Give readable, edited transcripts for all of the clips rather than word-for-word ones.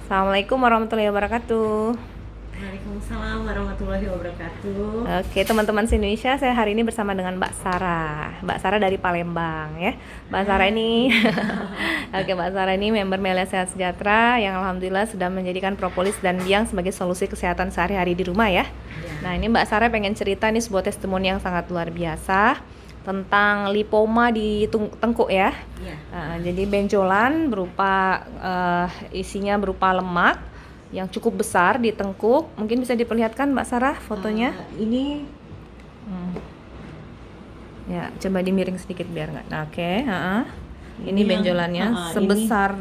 Assalamualaikum warahmatullahi wabarakatuh. Waalaikumsalam warahmatullahi wabarakatuh. Oke, teman-teman Indonesia, saya hari ini bersama dengan Mbak Sarah. Mbak Sarah dari Palembang ya. Mbak Sarah ini Oke, Mbak Sarah ini member Melia Sehat Sejahtera yang alhamdulillah sudah menjadikan propolis dan biang sebagai solusi kesehatan sehari-hari di rumah ya. Nah, ini Mbak Sarah pengen cerita nih sebuah testimoni yang sangat luar biasa tentang lipoma di tengkuk ya. Jadi benjolan berupa isinya berupa lemak yang cukup besar di tengkuk. Mungkin bisa diperlihatkan Mbak Sarah fotonya. Ini Ya, coba dimiring sedikit biar nggak. Nah, oke. Ini yang- benjolannya ini sebesar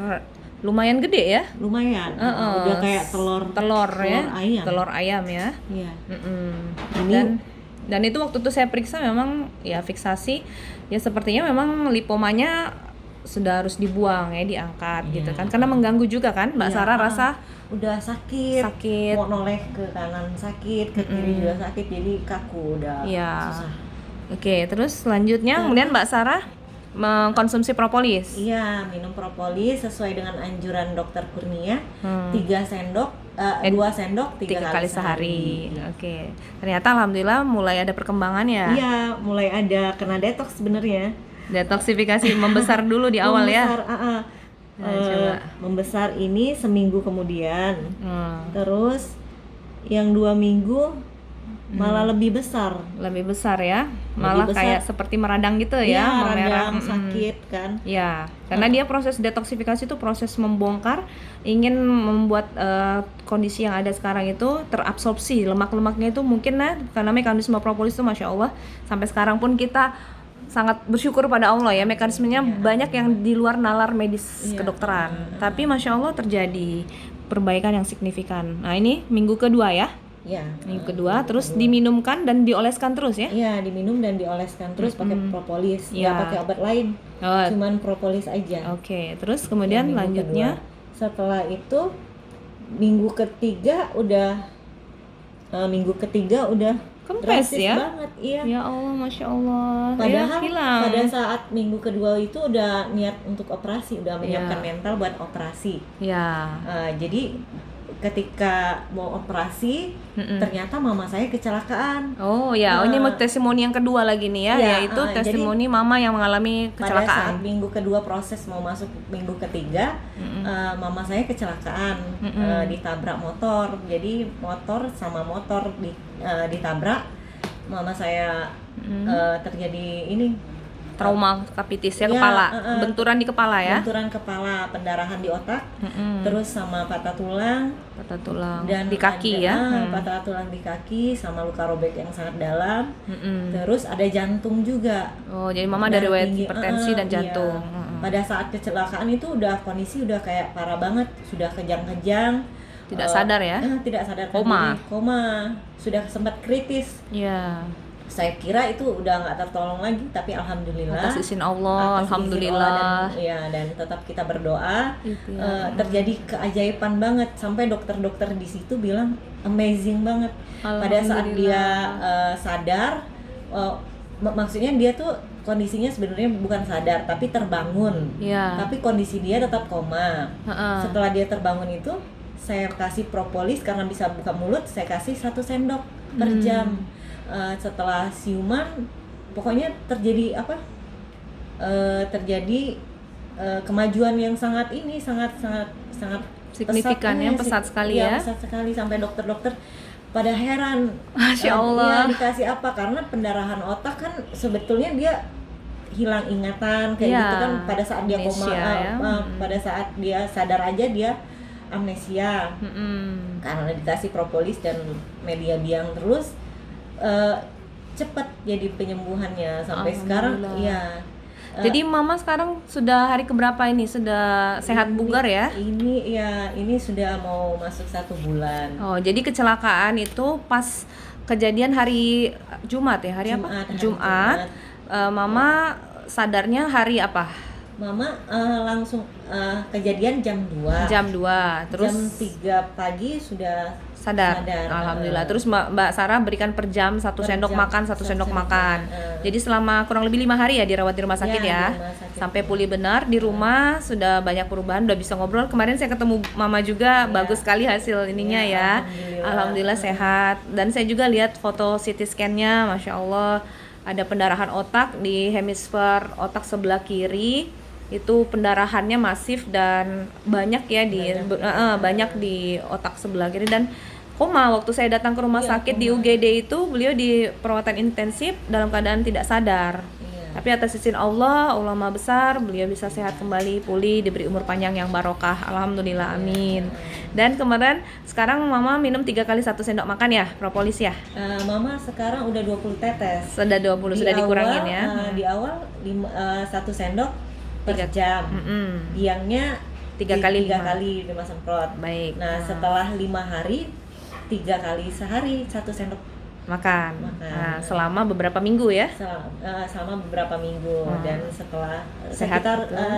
lumayan gede ya. lumayan. Udah kayak telur ya. ayam. Telur ayam ya. Iya. Mm-mm. Dan itu waktu itu saya periksa memang ya fiksasi ya sepertinya memang lipomanya sudah harus dibuang ya, diangkat gitu kan, karena mengganggu juga kan Mbak Iya, Sarah rasa udah sakit. Mau noleh ke kanan sakit, ke kiri juga sakit, jadi kaku udah ya. susah. Oke, terus selanjutnya kemudian Mbak Sarah mengkonsumsi propolis. Iya, minum propolis sesuai dengan anjuran dokter Kurnia. 2 sendok 3 kali sehari. Oke. Ternyata alhamdulillah mulai ada perkembangan ya. Iya, mulai ada kena detox sebenarnya. Detoksifikasi membesar dulu di awal ya. Coba. Membesar ini seminggu kemudian. Terus yang 2 minggu malah lebih besar. Lebih besar ya. Malah besar. kayak seperti meradang gitu Iya, ya, memerah. radang, sakit kan. Ya, karena dia proses detoksifikasi itu proses membongkar, ingin membuat kondisi yang ada sekarang itu terabsorpsi. Lemak-lemaknya itu mungkin karena mekanisme propolis itu Masya Allah sampai sekarang pun kita sangat bersyukur pada Allah ya, mekanismenya banyak yang di luar nalar medis kedokteran, tapi Masya Allah terjadi perbaikan yang signifikan. Nah, ini minggu kedua ya. Iya. Minggu kedua, terus diminumkan dan dioleskan terus ya? Iya, diminum dan dioleskan terus pakai propolis, nggak pakai obat lain, cuman propolis aja. Oke, terus kemudian Minggu lanjutnya kedua. Setelah itu minggu ketiga udah kempes drastis ya? banget, iya. Ya Allah, Masya Allah. Padahal hilang. pada saat minggu kedua itu udah niat untuk operasi, udah menyiapkan mental buat operasi. Ya. Jadi ketika mau operasi, ternyata mama saya kecelakaan. Oh ya, ini testimoni yang kedua lagi nih ya, yaitu testimoni mama yang mengalami Pada saat kecelakaan. minggu kedua proses mau masuk minggu ketiga, mama saya kecelakaan, ditabrak motor. Jadi motor sama motor ditabrak, mama saya terjadi Trauma kapitis ya, kepala, benturan di kepala ya. benturan kepala, pendarahan di otak, terus sama patah tulang dan di kaki ya. patah tulang di kaki sama luka robek yang sangat dalam. Terus ada jantung juga. Oh, jadi mama dari riwayat hipertensi dan jantung. Iya. Pada saat kecelakaan itu kondisi udah kayak parah banget, sudah kejang-kejang, Tidak sadar ya. tidak sadar, Koma. sudah sempat kritis. Iya. Saya kira itu udah nggak tertolong lagi, tapi alhamdulillah Atas izin Allah, atas izin alhamdulillah. Allah dan tetap kita berdoa. Terjadi keajaiban banget, sampai dokter-dokter di situ bilang amazing banget. Pada saat dia sadar, maksudnya dia tuh kondisinya sebenarnya bukan sadar tapi terbangun, tapi kondisi dia tetap koma. Setelah dia terbangun itu saya kasih propolis, karena bisa buka mulut, saya kasih 1 sendok per jam. Setelah siuman, pokoknya terjadi kemajuan yang sangat signifikan ya, pesat sekali ya. Pesat sekali, sampai dokter-dokter pada heran. Masya Allah. Dikasih apa, karena pendarahan otak kan sebetulnya dia hilang ingatan kayak gitu kan, pada saat dia koma, pada saat dia sadar aja dia amnesia. Karena dikasih propolis dan media biang terus, cepat jadi penyembuhannya sampai sekarang. Iya. Jadi mama sekarang sudah hari keberapa ini? Sudah sehat bugar ya? Ini sudah mau masuk 1 bulan. Oh, jadi kecelakaan itu pas kejadian hari Jumat ya? Hari apa? Jumat. Mama sadarnya hari apa? Mama langsung kejadian jam 2. Jam 2, terus Jam 3 pagi sudah sadar. Alhamdulillah. Terus Mbak Sarah berikan per jam 1 Per sendok jam, makan, 1 satu sendok sendok makan. makan. Jadi selama kurang lebih 5 hari ya dirawat di rumah sakit Ya, ya. di rumah sakit. Sampai pulih benar di rumah, sudah banyak perubahan, udah bisa ngobrol. Kemarin saya ketemu Mama juga, Ya. bagus sekali hasil ininya ya. Alhamdulillah sehat. Dan saya juga lihat foto CT scan-nya, Masya Allah. Ada pendarahan otak di hemisfer otak sebelah kiri. Itu pendarahannya masif dan banyak ya banyak di otak sebelah kiri, dan koma waktu saya datang ke rumah Iya, sakit di koma. UGD itu beliau di perawatan intensif dalam keadaan tidak sadar. Iya. Tapi atas izin Allah Maha besar, beliau bisa sehat kembali, pulih, diberi umur panjang yang barokah. Alhamdulillah, amin. Dan kemarin sekarang Mama minum 3 kali 1 sendok makan ya, propolis ya. Mama sekarang udah 20 tetes. Sudah 20, sudah dikurangin ya. Di awal 1 sendok per jam. Biangnya 3 kali 3 5. kali 5 semprot. Baik. Nah, setelah 5 hari 3 kali sehari 1 sendok Makan. Makan. Nah, selama beberapa minggu ya. selama beberapa minggu. Dan setelah Sehat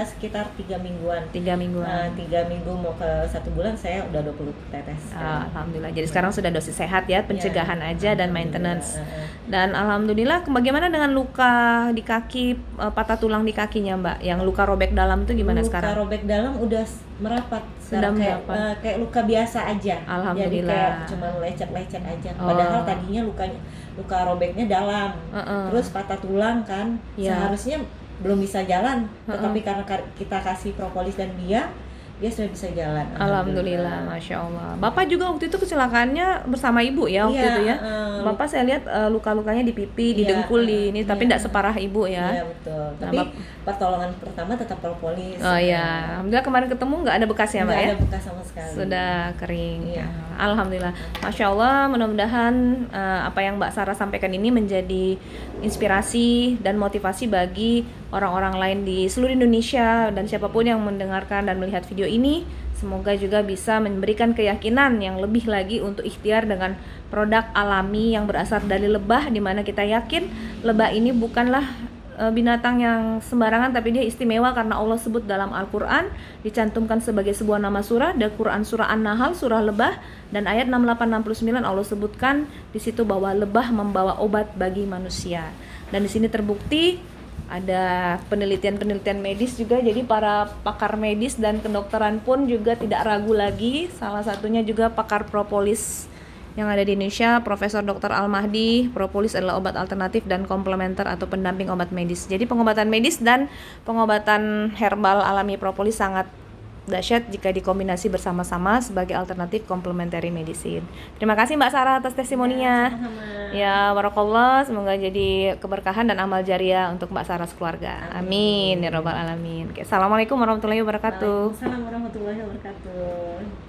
sekitar 3 mingguan. 3 mingguan. 3 minggu mau ke 1 bulan saya udah 20 tetes. Alhamdulillah. Jadi sekarang sudah dosis sehat ya, pencegahan aja dan maintenance. Alhamdulillah. Dan alhamdulillah, bagaimana dengan luka di kaki, patah tulang di kakinya Mbak? Yang luka robek dalam tuh gimana sekarang? Luka robek dalam udah merapat. Sudah merapat. Kayak luka biasa aja. Alhamdulillah. Jadi kayak cuma lecet-lecet aja. Oh. Padahal tadinya luka robeknya dalam. Terus patah tulang kan. Ya. Seharusnya belum bisa jalan, tetapi karena kita kasih propolis dan dia sudah bisa jalan. Alhamdulillah, Masya Allah. Bapak juga waktu itu kecelakaannya bersama ibu ya waktu itu ya. Bapak saya lihat luka-lukanya di pipi, di dengkul, di ini, tapi tidak separah ibu ya. Iya betul. Nah, Tapi pertolongan pertama tetap propolis. Oh ya, alhamdulillah kemarin ketemu nggak ada bekas ya Mbak Nggak ya? ada bekas sama sekali. Sudah kering. Iya. Alhamdulillah. Masya Allah, mudah-mudahan apa yang Mbak Sarah sampaikan ini menjadi inspirasi dan motivasi bagi orang-orang lain di seluruh Indonesia dan siapapun yang mendengarkan dan melihat video ini. Semoga juga bisa memberikan keyakinan yang lebih lagi untuk ikhtiar dengan produk alami yang berasal dari lebah, di mana kita yakin lebah ini bukanlah binatang yang sembarangan, tapi dia istimewa karena Allah sebut dalam Al-Quran, dicantumkan sebagai sebuah nama surah, dan Quran surah An-Nahl, surah lebah, dan ayat 68-69 Allah sebutkan di situ bahwa lebah membawa obat bagi manusia. Dan di sini terbukti ada penelitian-penelitian medis juga, jadi para pakar medis dan kedokteran pun juga tidak ragu lagi. Salah satunya juga pakar propolis yang ada di Indonesia, Profesor Dr. Al-Mahdi. Propolis adalah obat alternatif dan komplementer atau pendamping obat medis. Jadi pengobatan medis dan pengobatan herbal alami propolis sangat dahsyat jika dikombinasi bersama-sama sebagai alternatif complementary medicine. Terima kasih Mbak Sarah atas testimoninya. Ya, barakallah, semoga jadi keberkahan dan amal jariah untuk Mbak Sarah sekeluarga. Amin ya rabbal alamin. Oke, assalamualaikum warahmatullahi wabarakatuh. Waalaikumsalam warahmatullahi wabarakatuh.